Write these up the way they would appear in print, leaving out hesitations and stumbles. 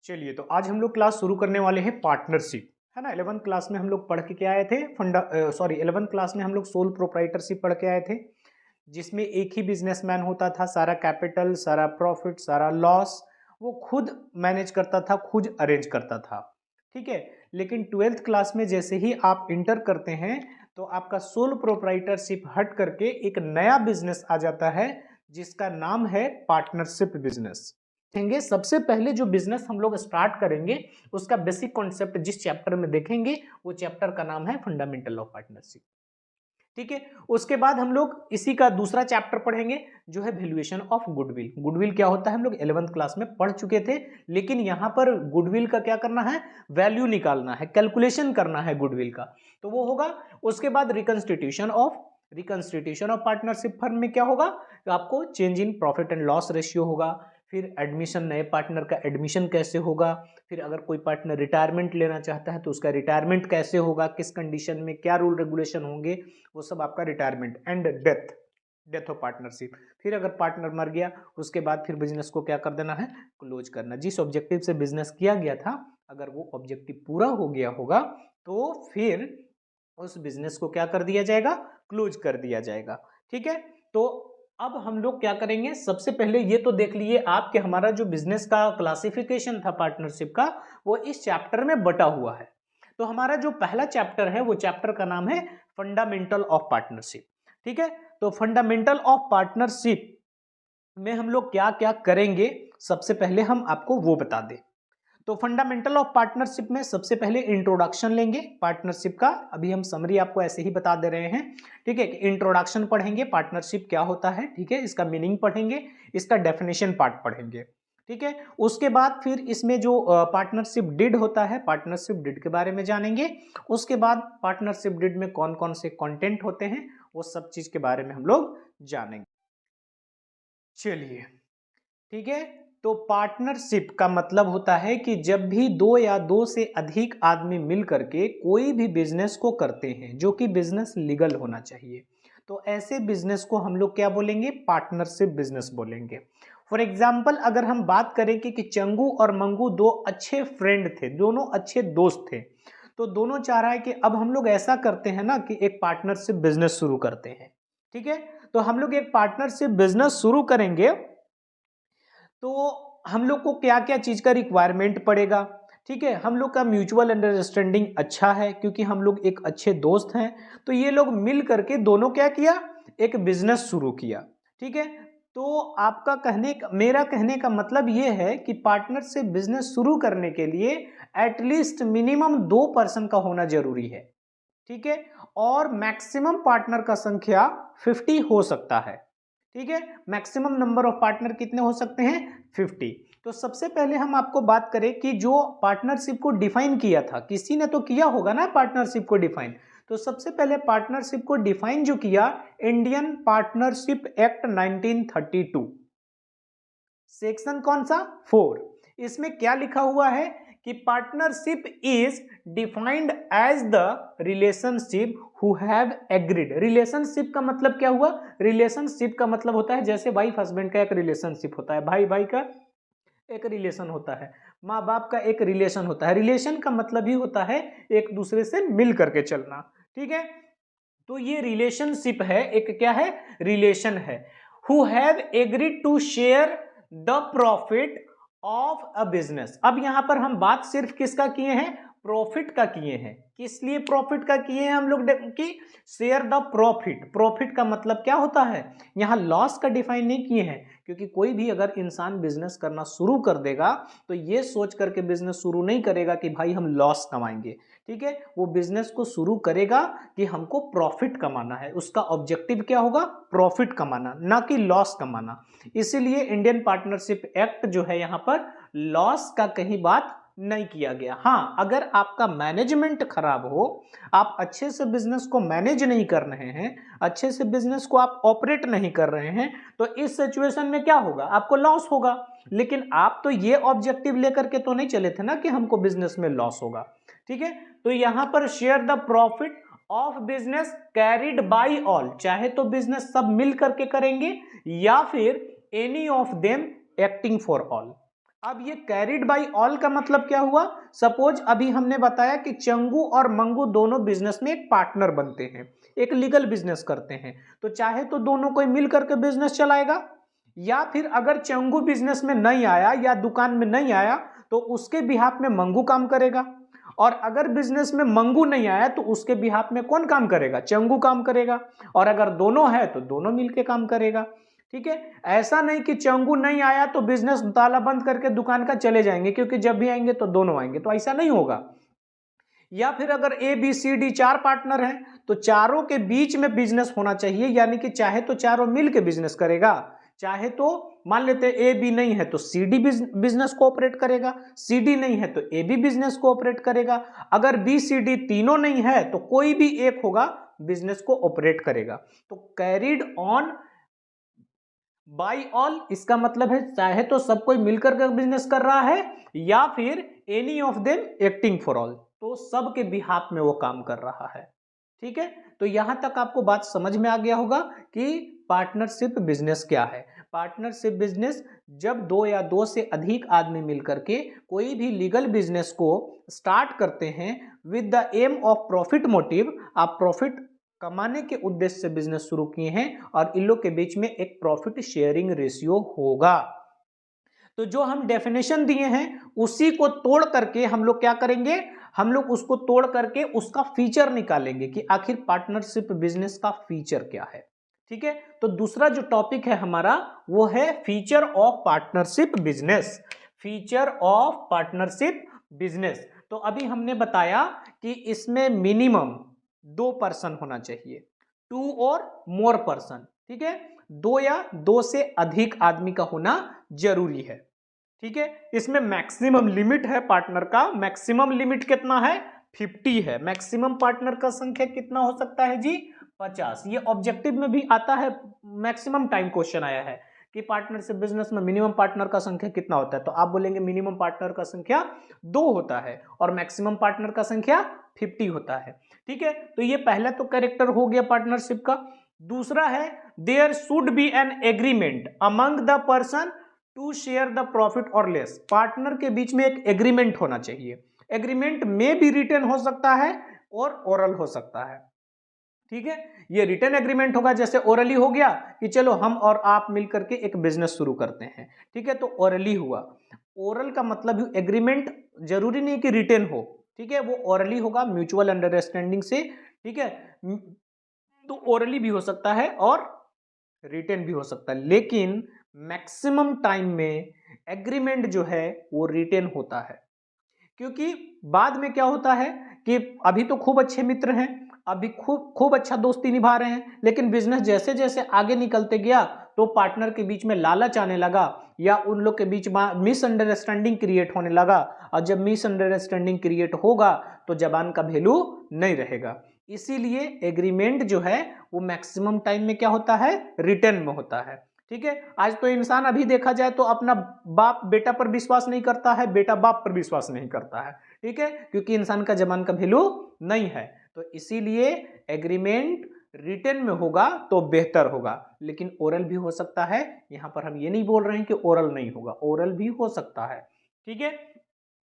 चलिए, तो आज हम लोग क्लास शुरू करने वाले हैं पार्टनरशिप, है ना। 11th क्लास में हम लोग पढ़ के क्या आए थे, 11th क्लास में हम लोग सोल प्रोप्राइटरशिप पढ़ के आए थे, जिसमें एक ही बिजनेसमैन होता था। सारा कैपिटल, सारा प्रॉफिट, सारा लॉस वो खुद मैनेज करता था, खुद अरेंज करता था, ठीक है। लेकिन 12th क्लास में जैसे ही आप इंटर करते हैं तो आपका सोल प्रोप्राइटरशिप हट करके एक नया बिजनेस आ जाता है, जिसका नाम है पार्टनरशिप बिजनेस। देखेंगे सबसे पहले जो बिजनेस हम लोग स्टार्ट करेंगे उसका बेसिक कॉन्सेप्ट जिस चैप्टर में देखेंगे वो चैप्टर का नाम है फंडामेंटल ऑफ पार्टनरशिप, ठीक है। उसके बाद हम लोग इसी का दूसरा चैप्टर पढ़ेंगे जो है वैल्यूएशन ऑफ गुडविल। गुडविल क्या होता है हम लोग 11th क्लास में पढ़ चुके थे, लेकिन यहां पर गुडविल का क्या करना है, वैल्यू निकालना है, कैलकुलेशन करना है गुडविल का, तो वो होगा। उसके बाद रिकंस्टिट्यूशन ऑफ पार्टनरशिप फर्म में क्या होगा, तो आपको change in profit and loss ratio होगा। फिर एडमिशन, नए पार्टनर का एडमिशन कैसे होगा। फिर अगर कोई पार्टनर रिटायरमेंट लेना चाहता है तो उसका रिटायरमेंट कैसे होगा, किस कंडीशन में क्या रूल रेगुलेशन होंगे, वो सब आपका retirement and death of partnership. फिर अगर पार्टनर मर गया उसके बाद फिर बिजनेस को क्या कर देना है, क्लोज करना। जिस ऑब्जेक्टिव से बिजनेस किया गया था अगर वो ऑब्जेक्टिव पूरा हो गया होगा तो फिर उस बिजनेस को क्या कर दिया जाएगा, क्लोज कर दिया जाएगा, ठीक है। तो अब हम लोग क्या करेंगे, सबसे पहले ये तो देख लिए आप कि हमारा जो बिजनेस का क्लासिफिकेशन था पार्टनरशिप का वो इस चैप्टर में बटा हुआ है। तो हमारा जो पहला चैप्टर है वो चैप्टर का नाम है फंडामेंटल ऑफ पार्टनरशिप, ठीक है। तो फंडामेंटल ऑफ पार्टनरशिप में हम लोग क्या क्या करेंगे सबसे पहले हम आपको वो बता दें। तो फंडामेंटल ऑफ पार्टनरशिप में सबसे पहले इंट्रोडक्शन लेंगे पार्टनरशिप का। अभी हम समरी आपको ऐसे ही बता दे रहे हैं, ठीक है। इंट्रोडक्शन पढ़ेंगे, पार्टनरशिप क्या होता है, ठीक है, इसका मीनिंग पढ़ेंगे, इसका डेफिनेशन पार्ट पढ़ेंगे, ठीक है। उसके बाद फिर इसमें जो पार्टनरशिप डिड होता है, पार्टनरशिप डिड के बारे में जानेंगे। उसके बाद पार्टनरशिप डिड में कौन कौन से कंटेंट होते हैं वो सब चीज के बारे में हम लोग जानेंगे। चलिए, ठीक है। तो पार्टनरशिप का मतलब होता है कि जब भी दो या दो से अधिक आदमी मिल करके कोई भी बिजनेस को करते हैं जो कि बिजनेस लीगल होना चाहिए, तो ऐसे बिजनेस को हम लोग क्या बोलेंगे, पार्टनरशिप बिजनेस बोलेंगे। फॉर एग्जाम्पल अगर हम बात करें कि चंगू और मंगू दो अच्छे फ्रेंड थे, दोनों अच्छे दोस्त थे, तो दोनों चाह रहा है कि अब हम लोग ऐसा करते हैं ना कि एक पार्टनरशिप बिजनेस शुरू करते हैं, ठीक है। तो हम लोग एक पार्टनरशिप बिजनेस शुरू करेंगे तो हम लोग को क्या क्या चीज का रिक्वायरमेंट पड़ेगा, ठीक है। हम लोग का म्यूचुअल अंडरस्टैंडिंग अच्छा है क्योंकि हम लोग एक अच्छे दोस्त हैं, तो ये लोग मिल करके दोनों क्या किया, एक बिजनेस शुरू किया, ठीक है। तो आपका मेरा कहने का मतलब ये है कि पार्टनर से बिजनेस शुरू करने के लिए एटलीस्ट मिनिमम 2 पर्सन का होना जरूरी है, ठीक है। और मैक्सिमम पार्टनर का संख्या 50 हो सकता है, ठीक है। मैक्सिमम नंबर ऑफ पार्टनर कितने हो सकते हैं, 50। तो सबसे पहले हम आपको बात करें कि जो पार्टनरशिप को डिफाइन किया था, किसी ने तो किया होगा ना पार्टनरशिप को डिफाइन। तो सबसे पहले पार्टनरशिप को डिफाइन जो किया, इंडियन पार्टनरशिप एक्ट 1932, सेक्शन कौन सा, 4। इसमें क्या लिखा हुआ है कि partnership is defined as the relationship who have agreed. Relationship का मतलब क्या हुआ, रिलेशनशिप का मतलब होता है जैसे वाइफ हस्बैंड का एक रिलेशनशिप होता है, भाई भाई का एक रिलेशन होता है, माँ बाप का एक रिलेशन होता है। रिलेशन का मतलब ही होता है एक दूसरे से मिल करके चलना, ठीक है। तो ये रिलेशनशिप है, एक क्या है, रिलेशन है। Who have agreed to share the profit of a business. अब यहां पर हम बात सिर्फ किसका किए हैं, प्रॉफिट का किए हैं। किस लिए प्रॉफिट का किए हैं हम लोग कि शेयर द प्रॉफिट। प्रॉफिट का मतलब क्या होता है, यहां लॉस का डिफाइन नहीं किए हैं, क्योंकि कोई भी अगर इंसान बिजनेस करना शुरू कर देगा तो ये सोच करके बिजनेस शुरू नहीं करेगा कि भाई हम लॉस कमाएंगे, ठीक है। वो बिजनेस को शुरू करेगा कि हमको प्रॉफिट कमाना है, उसका ऑब्जेक्टिव क्या होगा, प्रॉफिट कमाना, ना कि लॉस कमाना। इसीलिए इंडियन पार्टनरशिप एक्ट जो है यहां पर लॉस का कहीं बात नहीं किया गया। हाँ, अगर आपका मैनेजमेंट खराब हो, आप अच्छे से बिजनेस को मैनेज नहीं कर रहे हैं, अच्छे से बिजनेस को आप ऑपरेट नहीं कर रहे हैं, तो इस सिचुएशन में क्या होगा, आपको लॉस होगा। लेकिन आप तो ये ऑब्जेक्टिव लेकर के तो नहीं चले थे ना कि हमको बिजनेस में लॉस होगा, ठीक है। तो यहां पर share the profit of business carried by all, चाहे तो बिजनेस सब मिल करके करेंगे या फिर any of them acting for all, अब ये कैरिड बाई ऑल का मतलब क्या हुआ? सपोज अभी हमने बताया कि चंगू और मंगू दोनों बिजनेस में एक पार्टनर बनते हैं, एक लीगल बिजनेस करते हैं, तो चाहे तो दोनों कोई मिल करके बिजनेस चलाएगा, या फिर अगर चंगू बिजनेस में नहीं आया या दुकान में नहीं आया तो उसके बिहाफ में मंगू काम करेगा, और अगर बिजनेस में मंगू नहीं आया तो उसके बिहाफ में कौन काम करेगा? चंगू काम करेगा, और अगर दोनों है तो दोनों मिलके काम करेगा। ठीक है, ऐसा नहीं कि चंगू नहीं आया तो बिजनेस ताला बंद करके दुकान का चले जाएंगे, क्योंकि जब भी आएंगे तो दोनों आएंगे, तो ऐसा नहीं होगा। या फिर अगर A B C D 4 partner हैं तो चारों के बीच में बिजनेस होना चाहिए, यानी कि चाहे तो चारों मिलके बिजनेस करेगा, चाहे तो मान लेते हैं ए बी नहीं है तो सी डी बिजनेस कोऑपरेट करेगा, सी डी नहीं है तो ए बी बिजनेस कोऑपरेट करेगा, अगर बी सी डी तीनों नहीं है तो कोई भी एक होगा बिजनेस को ऑपरेट करेगा। तो कैरिड ऑन बाई ऑल इसका मतलब है चाहे तो सब कोई मिलकर के बिजनेस कर रहा है, या फिर any of them acting for all, तो सबके बिहाफ में वो काम कर रहा है। ठीक है, तो यहां तक आपको बात समझ में आ गया होगा कि पार्टनरशिप बिजनेस क्या है। पार्टनरशिप बिजनेस जब दो या दो से अधिक आदमी मिलकर के कोई भी लीगल बिजनेस को स्टार्ट करते हैं with the aim of profit motive, आप प्रॉफिट कमाने के उद्देश्य से बिजनेस शुरू किए हैं, और इन लोग के बीच में एक प्रॉफिट शेयरिंग रेशियो होगा। तो जो हम डेफिनेशन दिए हैं उसी को तोड़ करके हम लोग क्या करेंगे? हम लोग उसको तोड़ करके उसका फीचर निकालेंगे कि आखिर पार्टनरशिप बिजनेस का फीचर क्या है। ठीक है, तो दूसरा जो टॉपिक है हमारा वो है feature of partnership business. Feature of partnership business, तो अभी हमने बताया कि इसमें मिनिमम 2 पर्सन होना चाहिए, 2 और मोर पर्सन। ठीक है, 2 या 2 से अधिक आदमी का होना जरूरी है। ठीक है, इसमें मैक्सिमम लिमिट है पार्टनर का, मैक्सिमम लिमिट कितना है? 50 है। मैक्सिमम पार्टनर का संख्या कितना हो सकता है जी? 50। ये ऑब्जेक्टिव में भी आता है, मैक्सिमम टाइम क्वेश्चन आया है कि पार्टनरशिप बिजनेस में मिनिमम पार्टनर का संख्या कितना होता है, तो आप बोलेंगे मिनिमम पार्टनर का संख्या 2 होता है और मैक्सिमम पार्टनर का संख्या 50 होता है। ठीक है, तो ये पहला तो कैरेक्टर हो गया पार्टनरशिप का। दूसरा है there should be an agreement among the person to share the profit और लेस। पार्टनर के बीच में एक एग्रीमेंट होना चाहिए। एग्रीमेंट में भी रिटन हो सकता है और ओरल हो सकता है। ठीक है, ये रिटन एग्रीमेंट होगा, जैसे ओरली हो गया कि चलो हम और आप मिलकर के एक बिजनेस शुरू करते हैं। ठीक है, तो ओरली हुआ। ओरल का मतलब एग्रीमेंट जरूरी नहीं कि रिटन हो। ठीक है, वो ओरली होगा म्यूचुअल अंडरस्टैंडिंग से। ठीक है, तो ओरली भी हो सकता है और रिटन भी हो सकता है, लेकिन मैक्सिमम टाइम में एग्रीमेंट जो है वो रिटन होता है। क्योंकि बाद में क्या होता है कि अभी तो खूब अच्छे मित्र हैं, अभी खूब अच्छा दोस्ती निभा रहे हैं, लेकिन बिजनेस जैसे जैसे आगे निकलते गया तो पार्टनर के बीच में लालच आने लगा या उन लोग के बीच में मिसअंडरस्टैंडिंग क्रिएट होने लगा, और जब मिसअंडरस्टैंडिंग क्रिएट होगा तो जबान का वैल्यू नहीं रहेगा। इसीलिए एग्रीमेंट जो है वो मैक्सिमम टाइम में क्या होता है? रिटर्न में होता है। ठीक है, आज तो इंसान अभी देखा जाए तो अपना बाप बेटा पर विश्वास नहीं करता है, बेटा बाप पर विश्वास नहीं करता है। ठीक है, क्योंकि इंसान का जबान का वैल्यू नहीं है, तो इसीलिए एग्रीमेंट रिटन में होगा तो बेहतर होगा, लेकिन ओरल भी हो सकता है। यहां पर हम ये नहीं बोल रहे हैं कि ओरल नहीं होगा, ओरल भी हो सकता है। ठीक है,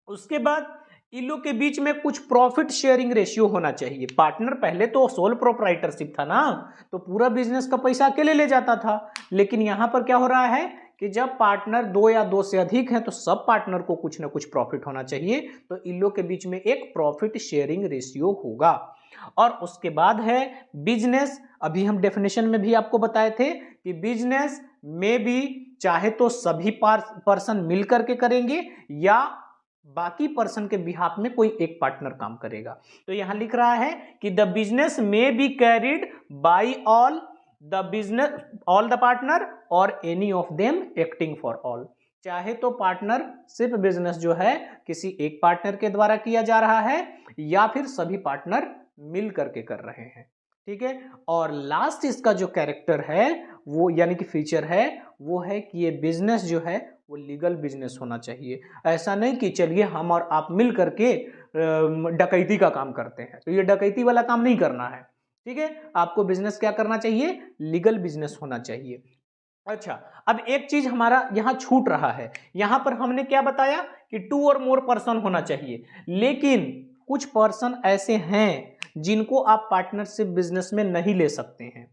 उसके बाद इन लोग के बीच में कुछ प्रॉफिट शेयरिंग रेशियो होना चाहिए। पार्टनर पहले तो सोल प्रोप्राइटरशिप था ना, तो पूरा बिजनेस का पैसा अकेले ले जाता था, लेकिन यहां पर क्या हो रहा है कि जब पार्टनर 2 या 2 से अधिक है तो सब पार्टनर को कुछ ना कुछ प्रॉफिट होना चाहिए, तो इन लोग के बीच में एक प्रॉफिट शेयरिंग रेशियो होगा। और उसके बाद है बिजनेस। अभी हम डेफिनेशन में भी आपको बताए थे कि बिजनेस में भी चाहे तो सभी पर्सन मिलकर के करेंगे या बाकी पर्सन के बिहाफ में कोई एक पार्टनर काम करेगा। तो यहां लिख रहा है कि the business may be carried by all the business all the partner or any of them acting for all. चाहे तो पार्टनर सिर्फ बिजनेस जो है किसी एक पार्टनर के द्वारा किया जा रहा है या फिर सभी पार्टनर मिल करके कर रहे हैं। ठीक है, और लास्ट इसका जो कैरेक्टर है वो यानी कि फीचर है वो है कि ये बिजनेस जो है वो लीगल बिजनेस होना चाहिए। ऐसा नहीं कि चलिए हम और आप मिल करके डकैती का काम करते हैं, तो ये डकैती वाला काम नहीं करना है। ठीक है, आपको बिजनेस क्या करना चाहिए? लीगल बिजनेस होना चाहिए। अच्छा, अब एक चीज हमारा यहां छूट रहा है। यहां पर हमने क्या बताया कि 2 और मोर पर्सन होना चाहिए, लेकिन कुछ पर्सन ऐसे हैं जिनको आप पार्टनरशिप बिजनेस में नहीं ले सकते हैं।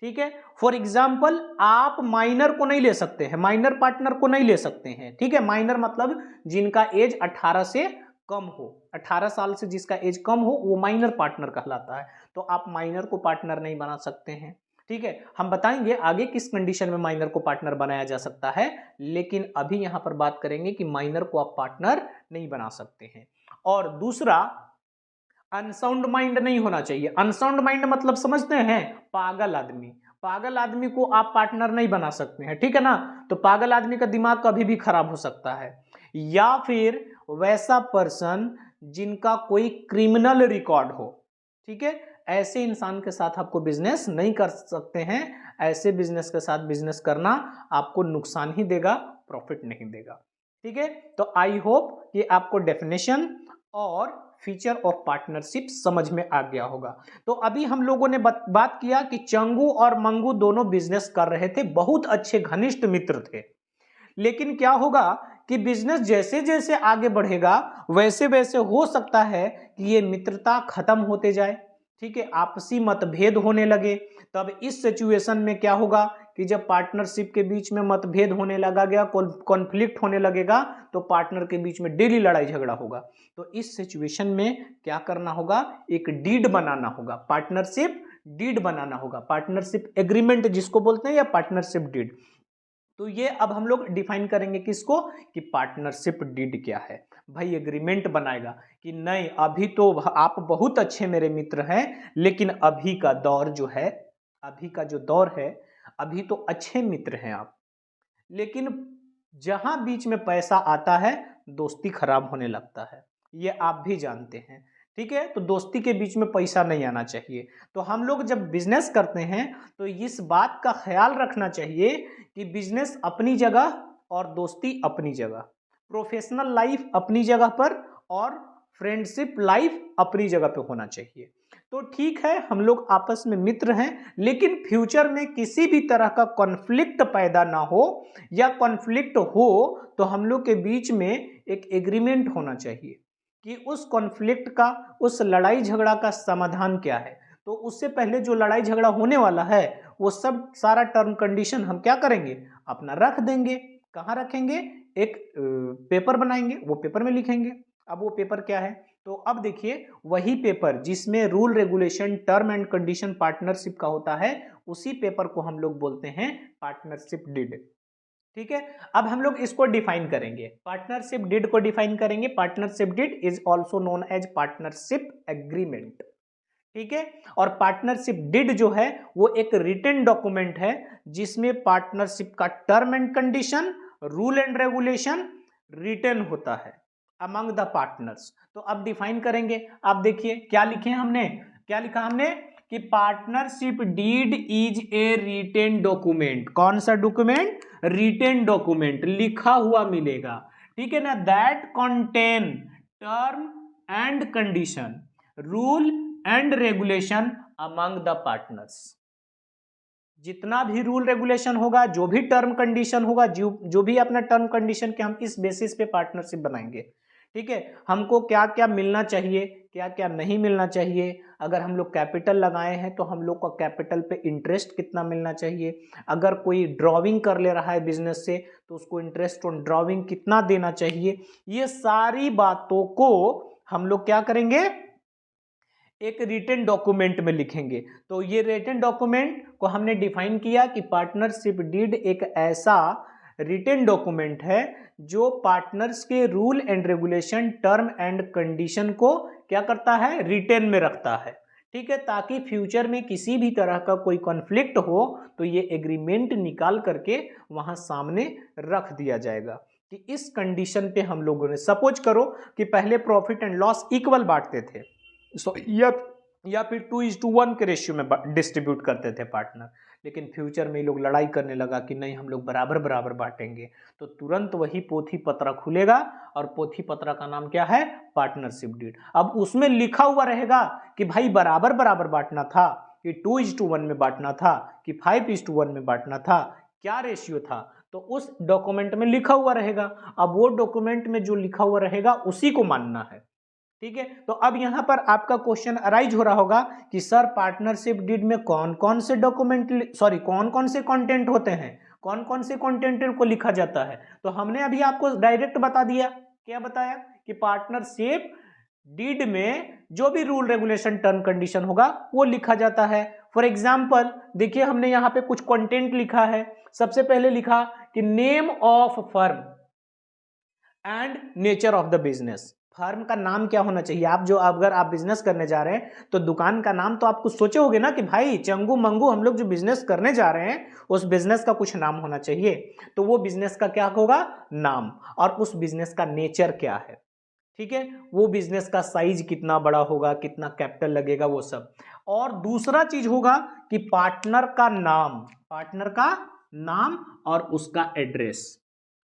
ठीक है, फॉर एग्जाम्पल आप माइनर को नहीं ले सकते हैं, माइनर पार्टनर को नहीं ले सकते हैं। ठीक है, माइनर मतलब जिनका एज 18 से कम हो, 18 साल से जिसका एज कम हो वो माइनर पार्टनर कहलाता है। तो आप माइनर को पार्टनर नहीं बना सकते हैं। ठीक है, हम बताएंगे आगे किस कंडीशन में माइनर को पार्टनर बनाया जा सकता है, लेकिन अभी यहां पर बात करेंगे कि माइनर को आप पार्टनर नहीं बना सकते हैं। और दूसरा, अनसाउंड माइंड नहीं होना चाहिए। अनसाउंड माइंड मतलब समझते हैं, पागल आदमी। पागल आदमी को आप पार्टनर नहीं बना सकते हैं, ठीक है ना। तो पागल आदमी का दिमाग कभी भी खराब हो सकता है। या फिर वैसा पर्सन जिनका कोई क्रिमिनल रिकॉर्ड हो, ठीक है, ऐसे इंसान के साथ आपको बिजनेस नहीं कर सकते हैं। ऐसे बिजनेस के साथ बिजनेस करना आपको नुकसान ही देगा, प्रॉफिट नहीं देगा। ठीक है, तो आई होप कि आपको डेफिनेशन और फीचर ऑफ पार्टनरशिप समझ में आ गया होगा। तो अभी हम लोगों ने बात किया कि चंगू और मंगू दोनों बिजनेस कर रहे थे, बहुत अच्छे घनिष्ठ मित्र थे। लेकिन क्या होगा कि बिजनेस जैसे जैसे आगे बढ़ेगा वैसे वैसे हो सकता है कि ये मित्रता खत्म होते जाए। ठीक है, आपसी मतभेद होने लगे। तब इस सिचुएशन में क्या होगा कि जब पार्टनरशिप के बीच में मतभेद होने लगा गया, कॉन्फ्लिक्ट होने लगेगा, तो पार्टनर के बीच में डेली लड़ाई झगड़ा होगा। तो इस सिचुएशन में क्या करना होगा, एक डीड बनाना होगा, पार्टनरशिप डीड बनाना होगा, पार्टनरशिप एग्रीमेंट जिसको बोलते हैं, या पार्टनरशिप डीड। तो ये अब हम लोग डिफाइन करेंगे किसको, कि पार्टनरशिप डीड क्या है। भाई एग्रीमेंट बनाएगा कि नहीं, अभी तो आप बहुत अच्छे मेरे मित्र हैं, लेकिन अभी का दौर जो है, अभी का जो दौर है, अभी तो अच्छे मित्र हैं आप, लेकिन जहां बीच में पैसा आता है दोस्ती खराब होने लगता है, ये आप भी जानते हैं। ठीक है, तो दोस्ती के बीच में पैसा नहीं आना चाहिए। तो हम लोग जब बिजनेस करते हैं तो इस बात का ख्याल रखना चाहिए कि बिजनेस अपनी जगह और दोस्ती अपनी जगह, प्रोफेशनल लाइफ अपनी जगह पर और फ्रेंडशिप लाइफ अपनी जगह पे होना चाहिए। तो ठीक है, हम लोग आपस में मित्र हैं, लेकिन फ्यूचर में किसी भी तरह का कॉन्फ्लिक्ट पैदा ना हो, या कॉन्फ्लिक्ट हो तो हम लोग के बीच में एक एग्रीमेंट होना चाहिए कि उस कॉन्फ्लिक्ट का, उस लड़ाई झगड़ा का समाधान क्या है। तो उससे पहले जो लड़ाई झगड़ा होने वाला है वो सब सारा टर्म कंडीशन हम क्या करेंगे, अपना रख देंगे। कहाँ रखेंगे, एक पेपर बनाएंगे, वो पेपर में लिखेंगे। अब वो पेपर क्या है, तो अब देखिए, वही पेपर जिसमें rule regulation term and condition partnership का होता है, उसी पेपर को हम लोग बोलते हैं पार्टनरशिप डीड। ठीक है, अब हम लोग इसको डिफाइन करेंगे, पार्टनरशिप डीड को डिफाइन करेंगे। Partnership deed is also known as partnership agreement. ठीक है, और पार्टनरशिप डीड जो है वो एक रिटन डॉक्यूमेंट है जिसमें पार्टनरशिप का term and condition, rule and regulation written होता है अमंग द पार्टनर्स। तो अब डिफाइन करेंगे। आप देखिए क्या लिखे हैं हमने, क्या लिखा हमने कि partnership deed is a written document. कौन सा डॉक्यूमेंट, रिटेन डॉक्यूमेंट, लिखा हुआ मिलेगा। ठीक है ना, that contain term and condition, rule and regulation among the partners. जितना भी रूल रेगुलेशन होगा, जो भी टर्म कंडीशन होगा, जो भी अपना टर्म कंडीशन के हम इस बेसिस पे पार्टनरशिप बनाएंगे। ठीक है, हमको क्या क्या मिलना चाहिए, क्या क्या नहीं मिलना चाहिए। अगर हम लोग कैपिटल लगाए हैं तो हम लोग को कैपिटल पे इंटरेस्ट कितना मिलना चाहिए। अगर कोई ड्राइविंग कर ले रहा है बिजनेस से तो उसको इंटरेस्ट ऑन ड्राइविंग कितना देना चाहिए। ये सारी बातों को हम लोग क्या करेंगे, एक रिटन डॉक्यूमेंट में लिखेंगे। तो ये रिटन डॉक्यूमेंट को हमने डिफाइन किया कि पार्टनरशिप डीड एक ऐसा रिटन डॉक्यूमेंट है जो पार्टनर्स के rule and regulation, term and condition को क्या करता है, रिटन में रखता है। ठीक है, ताकि फ्यूचर में किसी भी तरह का कोई कॉन्फ्लिक्ट हो तो ये एग्रीमेंट निकाल करके वहां सामने रख दिया जाएगा कि इस कंडीशन पे हम लोगों ने, सपोज करो कि पहले प्रॉफिट एंड लॉस इक्वल बांटते थे, या फिर 2:1 के रेशियो में डिस्ट्रीब्यूट करते थे पार्टनर, लेकिन फ्यूचर में ये लोग लड़ाई करने लगा कि नहीं हम लोग बराबर बराबर बांटेंगे। तो तुरंत वही पोथी पत्रा खुलेगा और पोथी पत्रा का नाम क्या है, पार्टनरशिप डीड। अब उसमें लिखा हुआ रहेगा कि भाई बराबर बराबर बांटना था, कि 2:1 में बांटना था, कि 5:1 में बांटना था, क्या रेशियो था, तो उस डॉक्यूमेंट में लिखा हुआ रहेगा। अब वो डॉक्यूमेंट में जो लिखा हुआ रहेगा उसी को मानना है। ठीक है, तो अब यहां पर आपका क्वेश्चन अराइज हो रहा होगा कि सर पार्टनरशिप डीड में कौन कौन से कौन कौन से कंटेंट होते हैं, कौन कौन से कंटेंट को लिखा जाता है। तो हमने अभी आपको डायरेक्ट बता दिया, क्या बताया कि पार्टनरशिप डीड में जो भी रूल रेगुलेशन टर्म कंडीशन होगा वो लिखा जाता है। फॉर एग्जाम्पल देखिए, हमने यहां पे कुछ कंटेंट लिखा है। सबसे पहले लिखा कि name of firm and nature of the business. Firm का नाम क्या होना चाहिए, आप जो अगर आप बिजनेस करने जा रहे हैं तो दुकान का नाम तो आप कुछ सोचे होगे ना कि भाई चंगू मंगू हम लोग जो बिजनेस करने जा रहे हैं उस बिजनेस का कुछ नाम होना चाहिए। तो वो बिजनेस का क्या होगा, नाम, और उस बिजनेस का नेचर क्या है। ठीक है, वो बिजनेस का साइज कितना बड़ा होगा, कितना कैपिटल लगेगा, वो सब। और दूसरा चीज होगा कि पार्टनर का नाम और उसका एड्रेस।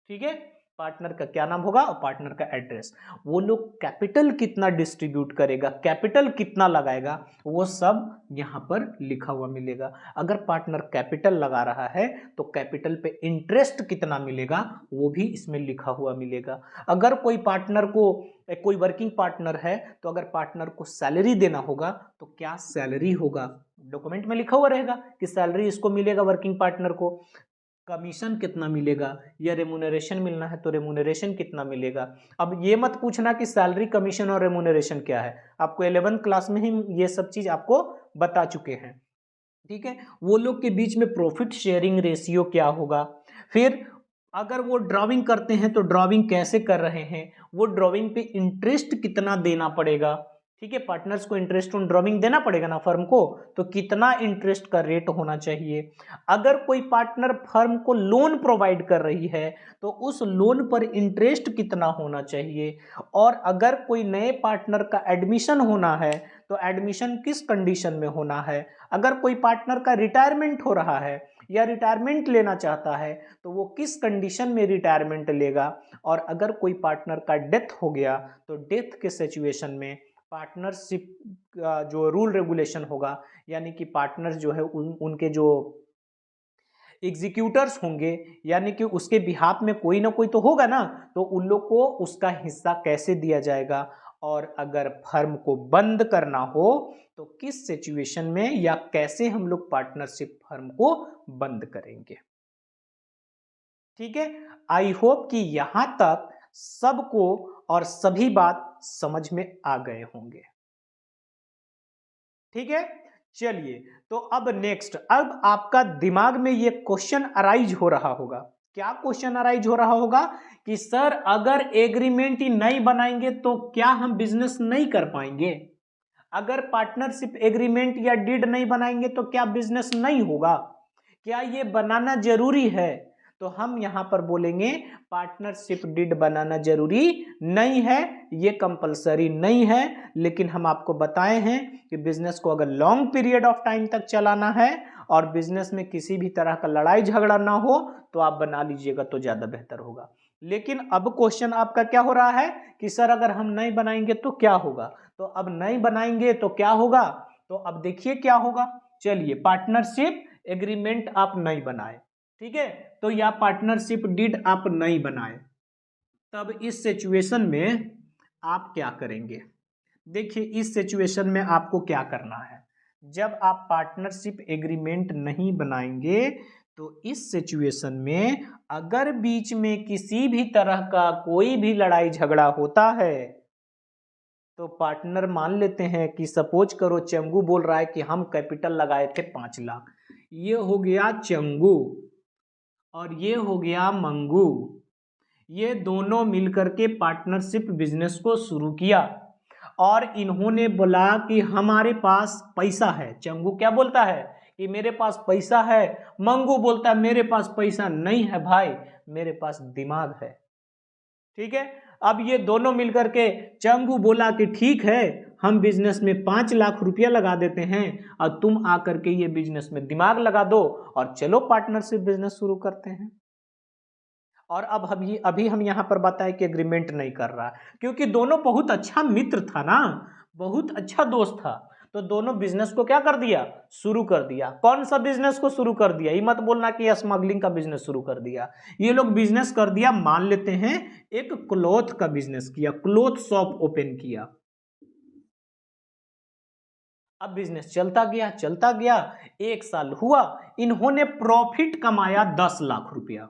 ठीक है, पार्टनर का क्या नाम होगा और पार्टनर का एड्रेस। वो लोग कैपिटल कितना डिस्ट्रीब्यूट करेगा, कैपिटल कितना लगाएगा, वो सब यहां पर लिखा हुआ मिलेगा। अगर पार्टनर कैपिटल लगा रहा है तो कैपिटल पे इंटरेस्ट कितना मिलेगा वो भी इसमें लिखा हुआ मिलेगा। अगर कोई पार्टनर को कोई वर्किंग पार्टनर है तो अगर पार्टनर को सैलरी देना होगा तो क्या सैलरी होगा, डॉक्यूमेंट में लिखा हुआ रहेगा कि सैलरी इसको मिलेगा वर्किंग पार्टनर को। कमीशन कितना मिलेगा या रेमुनरेशन मिलना है तो रेमुनरेशन कितना मिलेगा। अब ये मत पूछना कि सैलरी कमीशन और रेमुनरेशन क्या है, आपको 11th क्लास में ही ये सब चीज आपको बता चुके हैं। ठीक है, वो लोग के बीच में प्रॉफिट शेयरिंग रेशियो क्या होगा। फिर अगर वो ड्राइंग करते हैं तो ड्राइंग कैसे कर रहे हैं, वो ड्राइंग पे इंटरेस्ट कितना देना पड़ेगा। ठीक है, पार्टनर्स को इंटरेस्ट ऑन ड्राइंग देना पड़ेगा ना फर्म को, तो कितना इंटरेस्ट का रेट होना चाहिए। अगर कोई पार्टनर फर्म को लोन प्रोवाइड कर रही है तो उस लोन पर इंटरेस्ट कितना होना चाहिए। और अगर कोई नए पार्टनर का एडमिशन होना है तो एडमिशन किस कंडीशन में होना है। अगर कोई पार्टनर का रिटायरमेंट हो रहा है या रिटायरमेंट लेना चाहता है तो वो किस कंडीशन में रिटायरमेंट लेगा। और अगर कोई पार्टनर का डेथ हो गया तो डेथ के सिचुएशन में पार्टनरशिप का जो रूल रेगुलेशन होगा, यानी कि पार्टनर्स जो है उनके जो एग्जीक्यूटर्स होंगे, यानी कि उसके बिहाफ में कोई ना कोई तो होगा ना, तो उन लोग को उसका हिस्सा कैसे दिया जाएगा। और अगर फर्म को बंद करना हो तो किस सिचुएशन में या कैसे हम लोग पार्टनरशिप फर्म को बंद करेंगे। ठीक है, आई होप कि यहां तक सबको और सभी बात समझ में आ गए होंगे। ठीक है, चलिए, तो अब नेक्स्ट, अब आपका दिमाग में ये क्वेश्चन अराइज हो रहा होगा। क्या क्वेश्चन अराइज हो रहा होगा कि सर अगर एग्रीमेंट ही नहीं बनाएंगे तो क्या हम बिजनेस नहीं कर पाएंगे। अगर पार्टनरशिप एग्रीमेंट या डीड नहीं बनाएंगे तो क्या बिजनेस नहीं होगा, क्या ये बनाना जरूरी है। तो हम यहां पर बोलेंगे पार्टनरशिप डीड बनाना जरूरी नहीं है, ये कंपलसरी नहीं है। लेकिन हम आपको बताए हैं कि बिजनेस को अगर लॉन्ग पीरियड ऑफ टाइम तक चलाना है और बिजनेस में किसी भी तरह का लड़ाई झगड़ा ना हो तो आप बना लीजिएगा तो ज्यादा बेहतर होगा। लेकिन अब क्वेश्चन आपका क्या हो रहा है कि सर अगर हम नहीं बनाएंगे तो क्या होगा। तो अब नहीं बनाएंगे तो क्या होगा, तो अब देखिए क्या होगा। चलिए, पार्टनरशिप एग्रीमेंट आप नहीं बनाए, ठीक है, तो या पार्टनरशिप डीड आप नहीं बनाए, तब इस सिचुएशन में आप क्या करेंगे। देखिए, इस सिचुएशन में आपको क्या करना है। जब आप पार्टनरशिप एग्रीमेंट नहीं बनाएंगे तो इस सिचुएशन में अगर बीच में किसी भी तरह का कोई भी लड़ाई झगड़ा होता है तो पार्टनर मान लेते हैं कि सपोज करो चंगू बोल रहा है कि हम कैपिटल लगाए थे 5 लाख, ये हो गया चंगू और ये हो गया मंगू, ये दोनों मिलकर के पार्टनरशिप बिजनेस को शुरू किया और इन्होंने बोला कि हमारे पास पैसा है। चंगू क्या बोलता है कि मेरे पास पैसा है, मंगू बोलता है मेरे पास पैसा नहीं है भाई, मेरे पास दिमाग है। ठीक है, अब ये दोनों मिलकर के, चंगू बोला कि ठीक है हम बिजनेस में 5 लाख रुपया लगा देते हैं और तुम आकर के ये बिजनेस में दिमाग लगा दो और चलो पार्टनरशिप बिजनेस शुरू करते हैं। और अब अभी हम यहां पर बताए कि एग्रीमेंट नहीं कर रहा क्योंकि दोनों बहुत अच्छा मित्र था ना, बहुत अच्छा दोस्त था। तो दोनों बिजनेस को क्या कर दिया, शुरू कर दिया। कौन सा बिजनेस को शुरू कर दिया, ये मत बोलना कि स्मगलिंग का बिजनेस शुरू कर दिया। ये लोग बिजनेस कर दिया, मान लेते हैं एक क्लॉथ का बिजनेस किया, क्लॉथ शॉप ओपन किया। अब बिजनेस चलता गया, 1 साल हुआ, इन्होंने प्रॉफिट कमाया 10 लाख रुपया।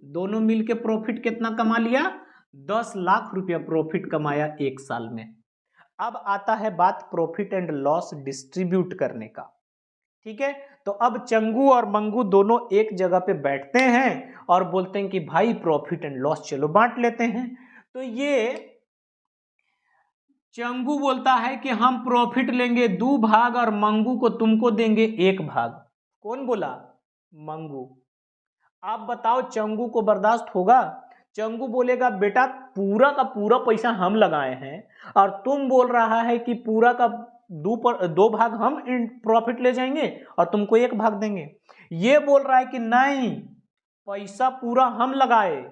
दोनों मिलके प्रॉफिट कितना कमा लिया, 10 लाख रुपया प्रॉफिट कमाया 1 साल में। अब आता है बात प्रॉफिट एंड लॉस डिस्ट्रीब्यूट करने का। ठीक है, तो अब चंगू और मंगू दोनों एक जगह पे बैठते हैं और बोलते हैं कि भाई प्रॉफिट एंड लॉस चलो बांट लेते हैं। तो ये चंगू बोलता है कि हम प्रॉफिट लेंगे 2 भाग और मंगू को तुमको देंगे 1 भाग। कौन बोला, मंगू। आप बताओ चंगू को बर्दाश्त होगा। चंगू बोलेगा बेटा पूरा का पूरा पैसा हम लगाए हैं और तुम बोल रहा है कि पूरा का 2 भाग हम प्रॉफिट ले जाएंगे और तुमको 1 भाग देंगे। ये बोल रहा है कि नहीं, पैसा पूरा हम लगाए,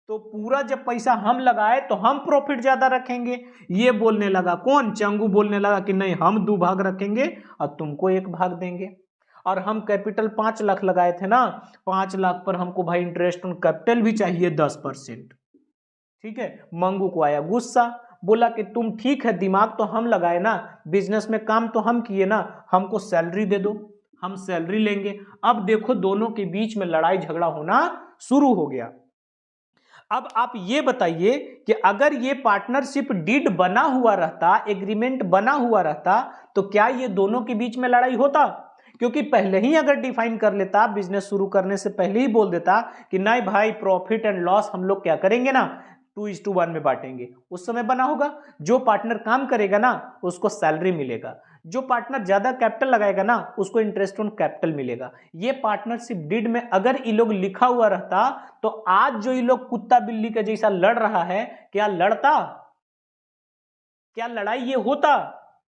तो पूरा जब पैसा हम लगाए तो हम प्रॉफिट ज्यादा रखेंगे। ये बोलने लगा, कौन, चंगू बोलने लगा कि नहीं हम 2 भाग रखेंगे और तुमको 1 भाग देंगे। और हम कैपिटल 5 लाख लगाए थे ना, 5 लाख पर हमको भाई इंटरेस्ट ऑन कैपिटल भी चाहिए 10%। ठीक है, मंगू को आया गुस्सा, बोला कि तुम ठीक है दिमाग तो हम लगाए ना, बिजनेस में काम तो हम किए ना, हमको सैलरी दे दो, हम सैलरी लेंगे। अब देखो दोनों के बीच में लड़ाई झगड़ा होना शुरू हो गया। अब आप ये बताइए कि अगर ये पार्टनरशिप डीड बना हुआ रहता, एग्रीमेंट बना हुआ रहता, तो क्या ये दोनों के बीच में लड़ाई होता? क्योंकि पहले ही अगर डिफाइन कर लेता, बिजनेस शुरू करने से पहले ही बोल देता कि नहीं भाई प्रॉफिट एंड लॉस हम लोग क्या करेंगे ना 2:1 में बांटेंगे, उस समय बना होगा। जो पार्टनर काम करेगा ना उसको सैलरी मिलेगा, जो पार्टनर ज्यादा कैपिटल लगाएगा ना उसको इंटरेस्ट ऑन कैपिटल मिलेगा। ये पार्टनरशिप डीड में अगर ये लोग लिखा हुआ रहता तो आज जो ये लोग कुत्ता बिल्ली के जैसा लड़ रहा है, क्या लड़ता? क्या लड़ाई ये होता?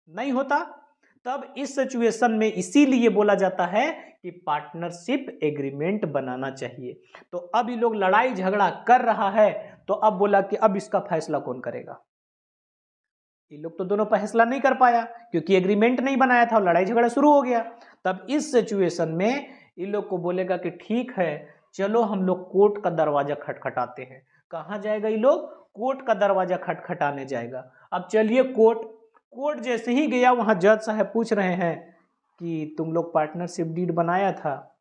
नहीं होता। तब इस सिचुएशन में इसीलिए बोला जाता है कि पार्टनरशिप एग्रीमेंट बनाना चाहिए। तो अब ये लोग लड़ाई झगड़ा कर रहा है, तो अब बोला कि अब इसका फैसला कौन करेगा। ये लोग तो दोनों फैसला नहीं कर पाया क्योंकि एग्रीमेंट नहीं बनाया था और लड़ाई झगड़ा शुरू हो गया। तब इस सिचुएशन में इन लोग को बोलेगा कि ठीक है चलो हम लोग कोर्ट का दरवाजा खटखटाते हैं। कहाँ जाएगा ये लोग? कोर्ट का दरवाजा खटखटाने जाएगा। अब चलिए कोर्ट जैसे ही गया वहां जज साहब पूछ रहे हैं कि तुम लोग पार्टनरशिप डीड बनाया था?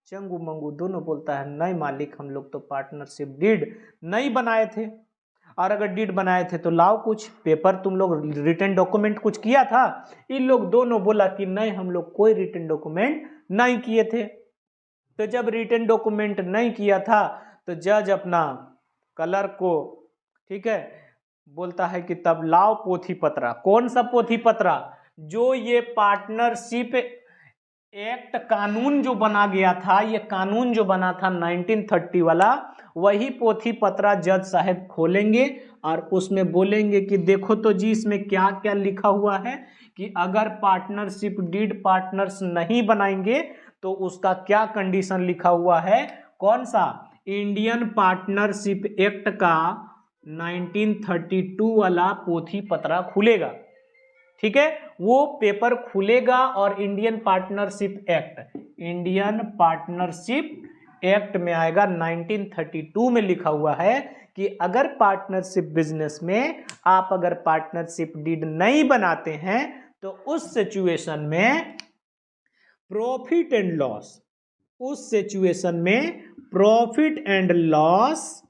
चंगू मंगू दोनों बोलता है नहीं मालिक हम लोग तो पार्टनरशिप डीड नहीं बनाए थे, और अगर डीड बनाए थे तो लाओ कुछ पेपर, तुम लोग रिटन डॉक्यूमेंट कुछ किया था? इन लोग दोनों बोला कि नहीं हम लोग कोई रिटन डॉक्यूमेंट नहीं किए थे। तो जब रिटन डॉक्यूमेंट नहीं किया था तो जज अपना क्लर्क को, ठीक है, बोलता है कि तब लाओ पोथी पत्रा। कौन सा पोथी पत्रा? जो ये पार्टनरशिप एक्ट कानून जो बना गया था, ये कानून जो बना था 1930 वाला, वही पोथी पत्रा जज साहब खोलेंगे और उसमें बोलेंगे कि देखो तो जी इसमें क्या क्या लिखा हुआ है कि अगर पार्टनरशिप डीड पार्टनर्स नहीं बनाएंगे तो उसका क्या कंडीशन लिखा हुआ है। कौन सा? इंडियन पार्टनरशिप एक्ट का 1932 वाला पोथी पत्रा खुलेगा। ठीक है, वो पेपर खुलेगा और इंडियन पार्टनरशिप एक्ट में आएगा 1932 में लिखा हुआ है कि अगर पार्टनरशिप बिजनेस में आप अगर पार्टनरशिप डीड नहीं बनाते हैं तो उस सिचुएशन में प्रॉफिट एंड लॉस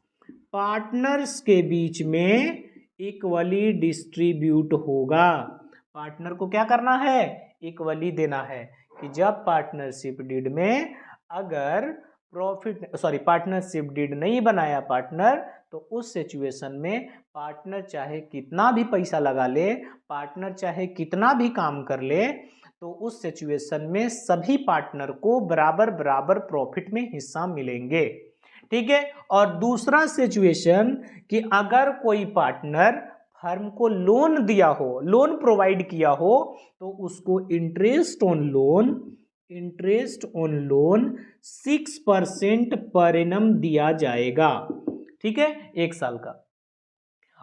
पार्टनर्स के बीच में इक्वली डिस्ट्रीब्यूट होगा। पार्टनर को क्या करना है? इक्वली देना है कि जब पार्टनरशिप डीड में अगर पार्टनरशिप डीड नहीं बनाया पार्टनर, तो उस सिचुएशन में पार्टनर चाहे कितना भी पैसा लगा ले, पार्टनर चाहे कितना भी काम कर ले, तो उस सिचुएशन में सभी पार्टनर को बराबर बराबर प्रॉफिट में हिस्सा मिलेंगे। ठीक है, और दूसरा सिचुएशन कि अगर कोई पार्टनर फर्म को लोन दिया हो, लोन प्रोवाइड किया हो, तो उसको interest on loan 6% per annum दिया जाएगा। ठीक है, 1 साल का।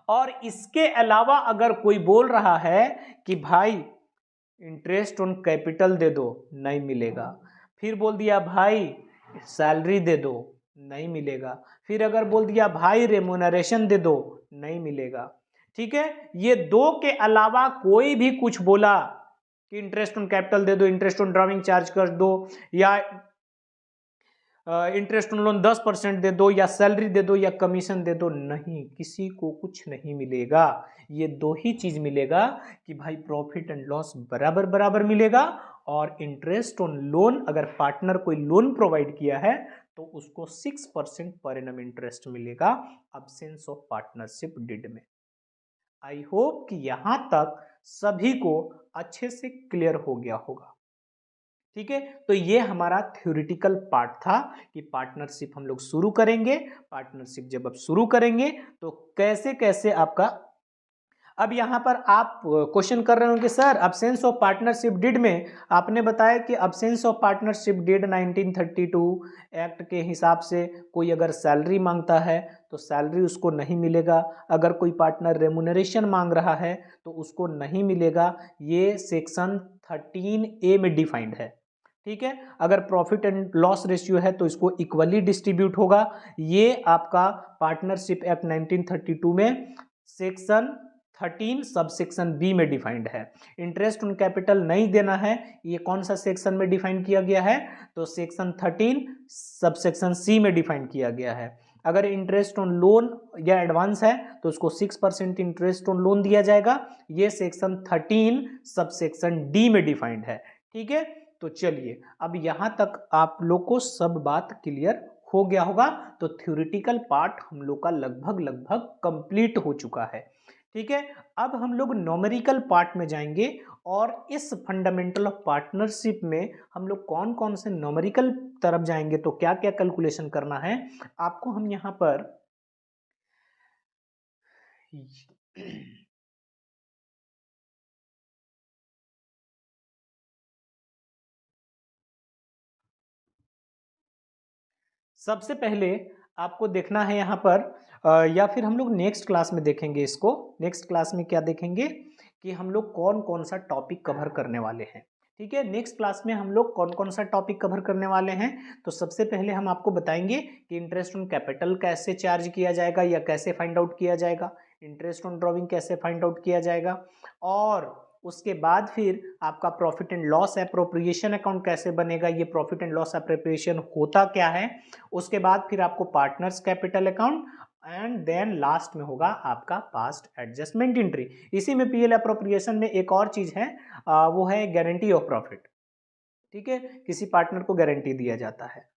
और इसके अलावा अगर कोई बोल रहा है कि भाई इंटरेस्ट ऑन कैपिटल दे दो, नहीं मिलेगा। फिर बोल दिया भाई सैलरी दे दो, नहीं मिलेगा। फिर अगर बोल दिया भाई रेमुनरेशन दे दो, नहीं मिलेगा। ठीक है, ये दो के अलावा कोई भी कुछ बोला कि इंटरेस्ट ऑन कैपिटल दे दो, इंटरेस्ट ऑन ड्राइविंग चार्ज कर दो, या इंटरेस्ट ऑन लोन 10% दे दो, या सैलरी दे दो, या कमीशन दे दो, नहीं, किसी को कुछ नहीं मिलेगा। ये दो ही चीज मिलेगा कि भाई प्रॉफिट एंड लॉस बराबर बराबर मिलेगा, और इंटरेस्ट ऑन लोन अगर पार्टनर कोई लोन प्रोवाइड किया है तो उसको 6% पर एनम इंटरेस्ट मिलेगा अब्सेंस ऑफ पार्टनरशिप डीड में। आई होप कि यहां तक सभी को अच्छे से क्लियर हो गया होगा। ठीक है, तो ये हमारा थ्योरेटिकल पार्ट था कि पार्टनरशिप हम लोग शुरू करेंगे। पार्टनरशिप जब आप शुरू करेंगे तो कैसे कैसे आपका, अब यहां पर आप क्वेश्चन कर रहे हो कि sir absence of partnership deed में आपने बताया कि absence of partnership deed 1932 act के हिसाब से कोई अगर सैलरी मांगता है तो सैलरी उसको नहीं मिलेगा, अगर कोई पार्टनर रेमुनरेशन मांग रहा है तो उसको नहीं मिलेगा। ये सेक्शन 13A में डिफाइंड है। ठीक है, अगर प्रॉफिट एंड लॉस रेशियो है तो इसको इक्वली डिस्ट्रीब्यूट होगा। ये आपका पार्टनरशिप एक्ट 1932 में सेक्शन 13 सब सेक्शन बी में डिफाइंड है। इंटरेस्ट ऑन कैपिटल नहीं देना है, ये कौन सा सेक्शन में डिफाइन किया गया है, तो सेक्शन 13 सब सेक्शन सी में डिफाइन किया गया है। अगर इंटरेस्ट ऑन लोन या एडवांस है तो उसको 6% इंटरेस्ट ऑन लोन दिया जाएगा, ये सेक्शन 13 सब सेक्शन डी में डिफाइंड है। ठीक है, तो चलिए अब यहां तक आप लोग को सब बात क्लियर हो गया होगा। तो थ्योरेटिकल पार्ट हम लोग का लगभग लगभग कंप्लीट हो चुका है। ठीक है, अब हम लोग न्यूमेरिकल पार्ट में जाएंगे, और इस फंडामेंटल ऑफ पार्टनरशिप में हम लोग कौन कौन से न्यूमेरिकल तरफ जाएंगे, तो क्या क्या कैलकुलेशन करना है आपको हम यहां पर सबसे पहले आपको देखना है यहाँ पर या फिर हम लोग नेक्स्ट क्लास में देखेंगे इसको। नेक्स्ट क्लास में क्या देखेंगे कि हम लोग कौन कौन सा टॉपिक कवर करने वाले हैं। ठीक है, नेक्स्ट क्लास में हम लोग कौन कौन सा टॉपिक कवर करने वाले हैं। तो सबसे पहले हम आपको बताएंगे कि इंटरेस्ट ऑन कैपिटल कैसे चार्ज किया जाएगा या कैसे फाइंड आउट किया जाएगा, इंटरेस्ट ऑन ड्रॉविंग कैसे फाइंड आउट किया जाएगा, और उसके बाद फिर आपका profit and loss appropriation account कैसे बनेगा, ये प्रॉफिट एंड लॉस एप्रोप्रिएशन होता क्या है। उसके बाद फिर आपको partners capital account, and then last में होगा आपका पास्ट एडजस्टमेंट एंट्री। इसी में पीएल एप्रोप्रिएशन में एक और चीज है, वो है गारंटी ऑफ प्रॉफिट। ठीक है, किसी पार्टनर को गारंटी दिया जाता है।